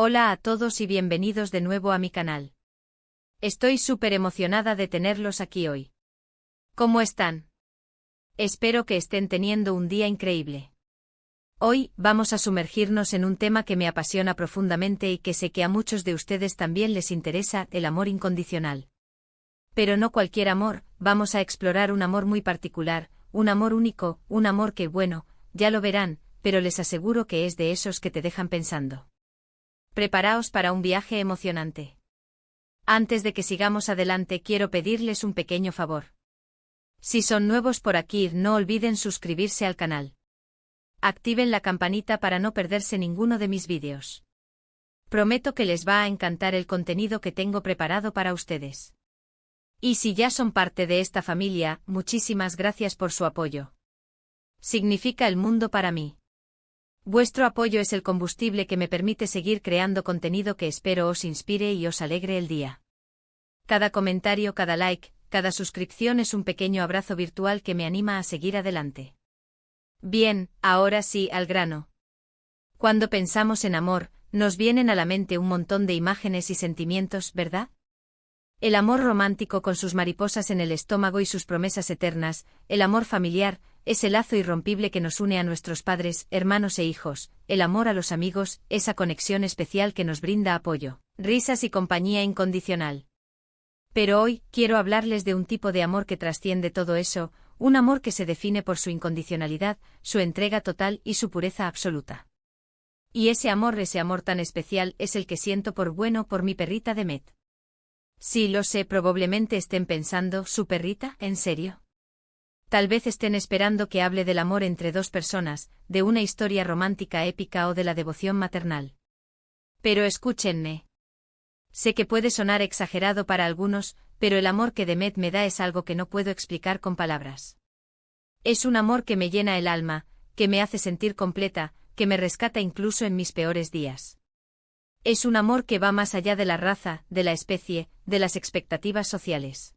Hola a todos y bienvenidos de nuevo a mi canal. Estoy súper emocionada de tenerlos aquí hoy. ¿Cómo están? Espero que estén teniendo un día increíble. Hoy vamos a sumergirnos en un tema que me apasiona profundamente y que sé que a muchos de ustedes también les interesa, el amor incondicional. Pero no cualquier amor, vamos a explorar un amor muy particular, un amor único, un amor que, bueno, ya lo verán, pero les aseguro que es de esos que te dejan pensando. Preparaos para un viaje emocionante. Antes de que sigamos adelante, quiero pedirles un pequeño favor. Si son nuevos por aquí, no olviden suscribirse al canal. Activen la campanita para no perderse ninguno de mis vídeos. Prometo que les va a encantar el contenido que tengo preparado para ustedes. Y si ya son parte de esta familia, muchísimas gracias por su apoyo. Significa el mundo para mí. Vuestro apoyo es el combustible que me permite seguir creando contenido que espero os inspire y os alegre el día. Cada comentario, cada like, cada suscripción es un pequeño abrazo virtual que me anima a seguir adelante. Bien, ahora sí, al grano. Cuando pensamos en amor, nos vienen a la mente un montón de imágenes y sentimientos, ¿verdad? El amor romántico con sus mariposas en el estómago y sus promesas eternas, el amor familiar, ese lazo irrompible que nos une a nuestros padres, hermanos e hijos, el amor a los amigos, esa conexión especial que nos brinda apoyo, risas y compañía incondicional. Pero hoy, quiero hablarles de un tipo de amor que trasciende todo eso, un amor que se define por su incondicionalidad, su entrega total y su pureza absoluta. Y ese amor tan especial, es el que siento por mi perrita Demet. Sí, lo sé, probablemente estén pensando, ¿su perrita? ¿En serio? Tal vez estén esperando que hable del amor entre dos personas, de una historia romántica épica o de la devoción maternal. Pero escúchenme. Sé que puede sonar exagerado para algunos, pero el amor que Demet me da es algo que no puedo explicar con palabras. Es un amor que me llena el alma, que me hace sentir completa, que me rescata incluso en mis peores días. Es un amor que va más allá de la raza, de la especie, de las expectativas sociales.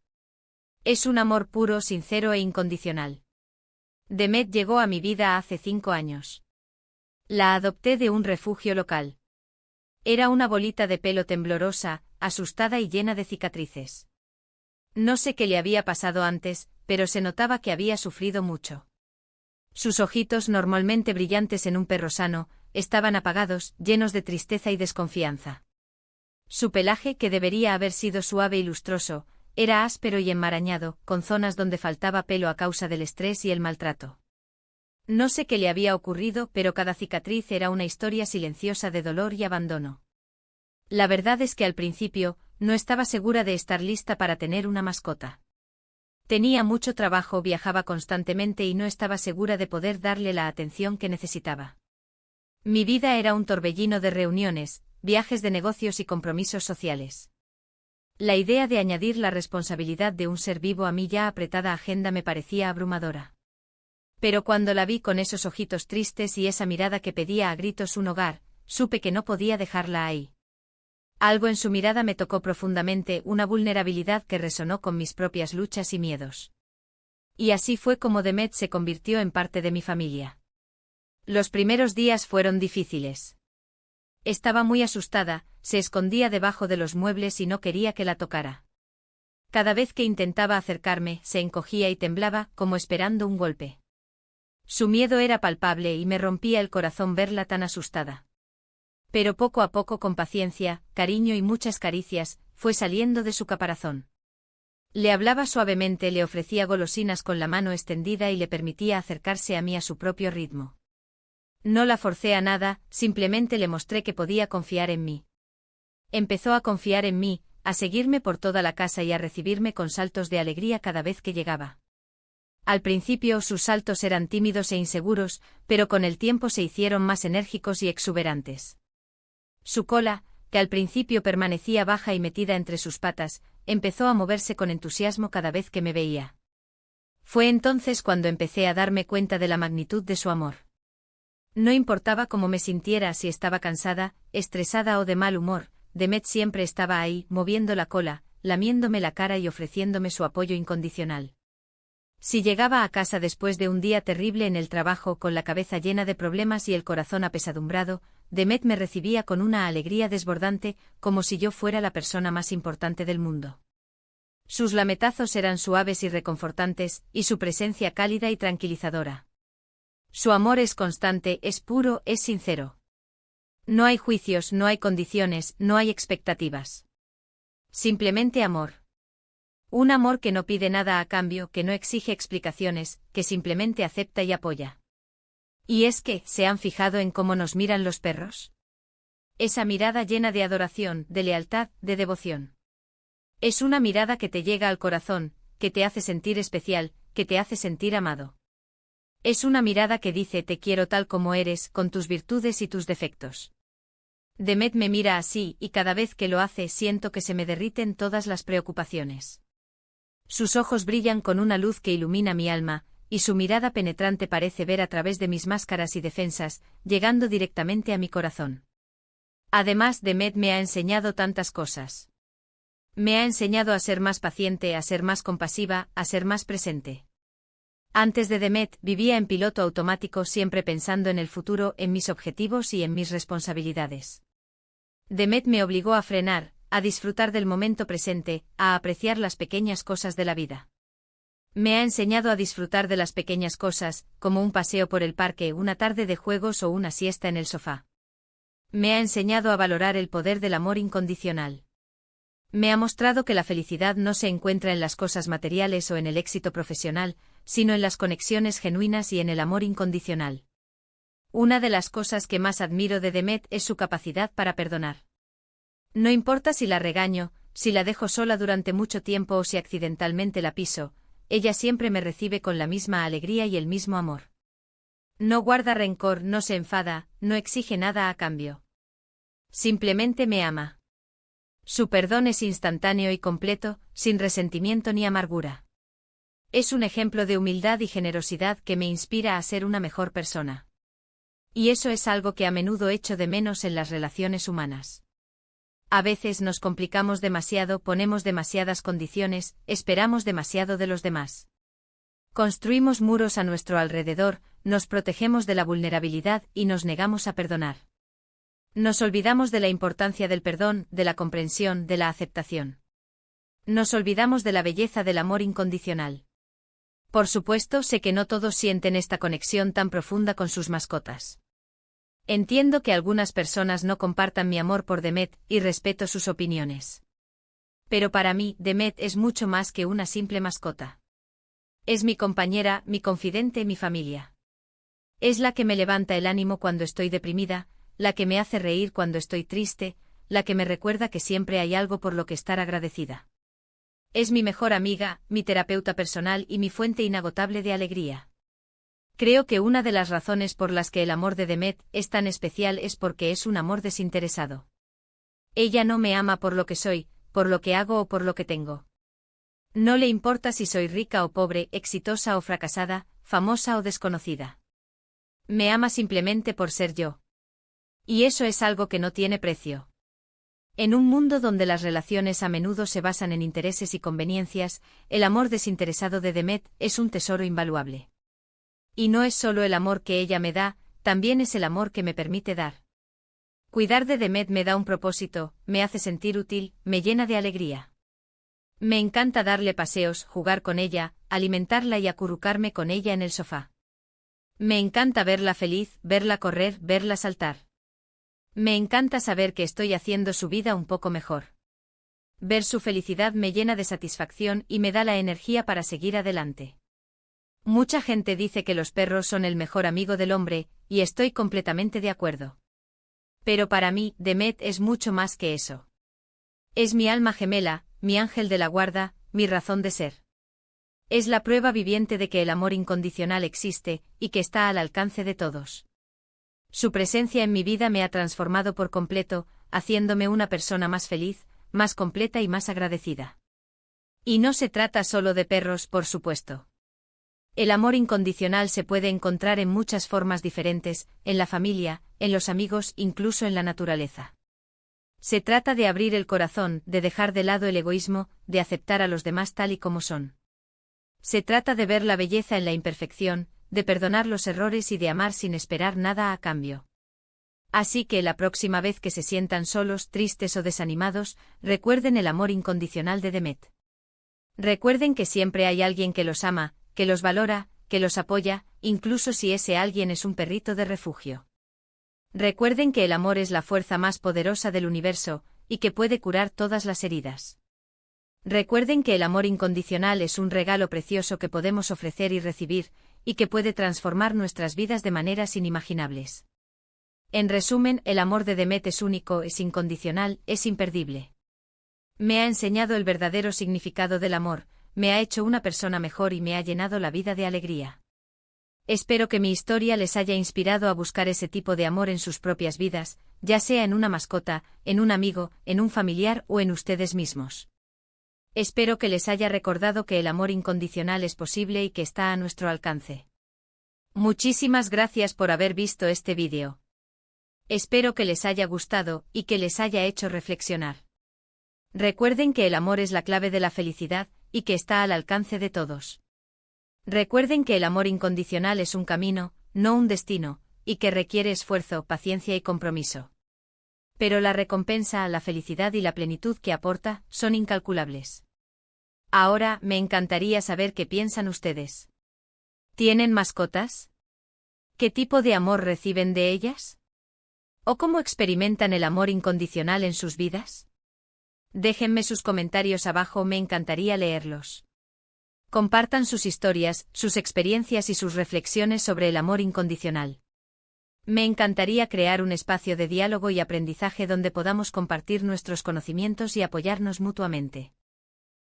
Es un amor puro, sincero e incondicional. Demet llegó a mi vida hace 5 años. La adopté de un refugio local. Era una bolita de pelo temblorosa, asustada y llena de cicatrices. No sé qué le había pasado antes, pero se notaba que había sufrido mucho. Sus ojitos, normalmente brillantes en un perro sano, estaban apagados, llenos de tristeza y desconfianza. Su pelaje, que debería haber sido suave y lustroso, era áspero y enmarañado, con zonas donde faltaba pelo a causa del estrés y el maltrato. No sé qué le había ocurrido, pero cada cicatriz era una historia silenciosa de dolor y abandono. La verdad es que al principio, no estaba segura de estar lista para tener una mascota. Tenía mucho trabajo, viajaba constantemente y no estaba segura de poder darle la atención que necesitaba. Mi vida era un torbellino de reuniones, viajes de negocios y compromisos sociales. La idea de añadir la responsabilidad de un ser vivo a mi ya apretada agenda me parecía abrumadora. Pero cuando la vi con esos ojitos tristes y esa mirada que pedía a gritos un hogar, supe que no podía dejarla ahí. Algo en su mirada me tocó profundamente, una vulnerabilidad que resonó con mis propias luchas y miedos. Y así fue como Demet se convirtió en parte de mi familia. Los primeros días fueron difíciles. Estaba muy asustada, se escondía debajo de los muebles y no quería que la tocara. Cada vez que intentaba acercarme, se encogía y temblaba, como esperando un golpe. Su miedo era palpable y me rompía el corazón verla tan asustada. Pero poco a poco, con paciencia, cariño y muchas caricias, fue saliendo de su caparazón. Le hablaba suavemente, le ofrecía golosinas con la mano extendida y le permitía acercarse a mí a su propio ritmo. No la forcé a nada, simplemente le mostré que podía confiar en mí. Empezó a confiar en mí, a seguirme por toda la casa y a recibirme con saltos de alegría cada vez que llegaba. Al principio sus saltos eran tímidos e inseguros, pero con el tiempo se hicieron más enérgicos y exuberantes. Su cola, que al principio permanecía baja y metida entre sus patas, empezó a moverse con entusiasmo cada vez que me veía. Fue entonces cuando empecé a darme cuenta de la magnitud de su amor. No importaba cómo me sintiera, si estaba cansada, estresada o de mal humor, Demet siempre estaba ahí, moviendo la cola, lamiéndome la cara y ofreciéndome su apoyo incondicional. Si llegaba a casa después de un día terrible en el trabajo con la cabeza llena de problemas y el corazón apesadumbrado, Demet me recibía con una alegría desbordante, como si yo fuera la persona más importante del mundo. Sus lametazos eran suaves y reconfortantes, y su presencia cálida y tranquilizadora. Su amor es constante, es puro, es sincero. No hay juicios, no hay condiciones, no hay expectativas. Simplemente amor. Un amor que no pide nada a cambio, que no exige explicaciones, que simplemente acepta y apoya. ¿Y es que, se han fijado en cómo nos miran los perros? Esa mirada llena de adoración, de lealtad, de devoción. Es una mirada que te llega al corazón, que te hace sentir especial, que te hace sentir amado. Es una mirada que dice te quiero tal como eres, con tus virtudes y tus defectos. Demet me mira así, y cada vez que lo hace siento que se me derriten todas las preocupaciones. Sus ojos brillan con una luz que ilumina mi alma, y su mirada penetrante parece ver a través de mis máscaras y defensas, llegando directamente a mi corazón. Además, Demet me ha enseñado tantas cosas. Me ha enseñado a ser más paciente, a ser más compasiva, a ser más presente. Antes de Demet, vivía en piloto automático, siempre pensando en el futuro, en mis objetivos y en mis responsabilidades. Demet me obligó a frenar, a disfrutar del momento presente, a apreciar las pequeñas cosas de la vida. Me ha enseñado a disfrutar de las pequeñas cosas, como un paseo por el parque, una tarde de juegos o una siesta en el sofá. Me ha enseñado a valorar el poder del amor incondicional. Me ha mostrado que la felicidad no se encuentra en las cosas materiales o en el éxito profesional, sino en las conexiones genuinas y en el amor incondicional. Una de las cosas que más admiro de Demet es su capacidad para perdonar. No importa si la regaño, si la dejo sola durante mucho tiempo o si accidentalmente la piso, ella siempre me recibe con la misma alegría y el mismo amor. No guarda rencor, no se enfada, no exige nada a cambio. Simplemente me ama. Su perdón es instantáneo y completo, sin resentimiento ni amargura. Es un ejemplo de humildad y generosidad que me inspira a ser una mejor persona. Y eso es algo que a menudo echo de menos en las relaciones humanas. A veces nos complicamos demasiado, ponemos demasiadas condiciones, esperamos demasiado de los demás. Construimos muros a nuestro alrededor, nos protegemos de la vulnerabilidad y nos negamos a perdonar. Nos olvidamos de la importancia del perdón, de la comprensión, de la aceptación. Nos olvidamos de la belleza del amor incondicional. Por supuesto, sé que no todos sienten esta conexión tan profunda con sus mascotas. Entiendo que algunas personas no compartan mi amor por Demet, y respeto sus opiniones. Pero para mí, Demet es mucho más que una simple mascota. Es mi compañera, mi confidente, mi familia. Es la que me levanta el ánimo cuando estoy deprimida, la que me hace reír cuando estoy triste, la que me recuerda que siempre hay algo por lo que estar agradecida. Es mi mejor amiga, mi terapeuta personal y mi fuente inagotable de alegría. Creo que una de las razones por las que el amor de Demet es tan especial es porque es un amor desinteresado. Ella no me ama por lo que soy, por lo que hago o por lo que tengo. No le importa si soy rica o pobre, exitosa o fracasada, famosa o desconocida. Me ama simplemente por ser yo. Y eso es algo que no tiene precio. En un mundo donde las relaciones a menudo se basan en intereses y conveniencias, el amor desinteresado de Demet es un tesoro invaluable. Y no es solo el amor que ella me da, también es el amor que me permite dar. Cuidar de Demet me da un propósito, me hace sentir útil, me llena de alegría. Me encanta darle paseos, jugar con ella, alimentarla y acurrucarme con ella en el sofá. Me encanta verla feliz, verla correr, verla saltar. Me encanta saber que estoy haciendo su vida un poco mejor. Ver su felicidad me llena de satisfacción y me da la energía para seguir adelante. Mucha gente dice que los perros son el mejor amigo del hombre, y estoy completamente de acuerdo. Pero para mí, Demet es mucho más que eso. Es mi alma gemela, mi ángel de la guarda, mi razón de ser. Es la prueba viviente de que el amor incondicional existe, y que está al alcance de todos. Su presencia en mi vida me ha transformado por completo, haciéndome una persona más feliz, más completa y más agradecida. Y no se trata solo de perros, por supuesto. El amor incondicional se puede encontrar en muchas formas diferentes, en la familia, en los amigos, incluso en la naturaleza. Se trata de abrir el corazón, de dejar de lado el egoísmo, de aceptar a los demás tal y como son. Se trata de ver la belleza en la imperfección, de perdonar los errores y de amar sin esperar nada a cambio. Así que la próxima vez que se sientan solos, tristes o desanimados, recuerden el amor incondicional de Demet. Recuerden que siempre hay alguien que los ama, que los valora, que los apoya, incluso si ese alguien es un perrito de refugio. Recuerden que el amor es la fuerza más poderosa del universo, y que puede curar todas las heridas. Recuerden que el amor incondicional es un regalo precioso que podemos ofrecer y recibir, y que puede transformar nuestras vidas de maneras inimaginables. En resumen, el amor de Demet es único, es incondicional, es imperdible. Me ha enseñado el verdadero significado del amor, me ha hecho una persona mejor y me ha llenado la vida de alegría. Espero que mi historia les haya inspirado a buscar ese tipo de amor en sus propias vidas, ya sea en una mascota, en un amigo, en un familiar o en ustedes mismos. Espero que les haya recordado que el amor incondicional es posible y que está a nuestro alcance. Muchísimas gracias por haber visto este vídeo. Espero que les haya gustado y que les haya hecho reflexionar. Recuerden que el amor es la clave de la felicidad y que está al alcance de todos. Recuerden que el amor incondicional es un camino, no un destino, y que requiere esfuerzo, paciencia y compromiso. Pero la recompensa, la felicidad y la plenitud que aporta son incalculables. Ahora, me encantaría saber qué piensan ustedes. ¿Tienen mascotas? ¿Qué tipo de amor reciben de ellas? ¿O cómo experimentan el amor incondicional en sus vidas? Déjenme sus comentarios abajo, me encantaría leerlos. Compartan sus historias, sus experiencias y sus reflexiones sobre el amor incondicional. Me encantaría crear un espacio de diálogo y aprendizaje donde podamos compartir nuestros conocimientos y apoyarnos mutuamente.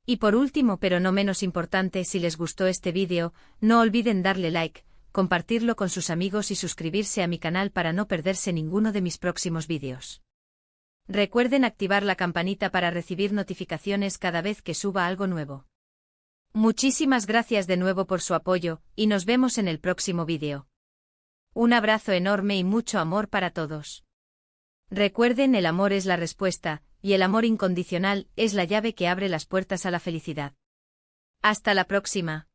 Y por último, pero no menos importante, si les gustó este vídeo, no olviden darle like, compartirlo con sus amigos y suscribirse a mi canal para no perderse ninguno de mis próximos vídeos. Recuerden activar la campanita para recibir notificaciones cada vez que suba algo nuevo. Muchísimas gracias de nuevo por su apoyo, y nos vemos en el próximo vídeo. Un abrazo enorme y mucho amor para todos. Recuerden, el amor es la respuesta, y el amor incondicional es la llave que abre las puertas a la felicidad. Hasta la próxima.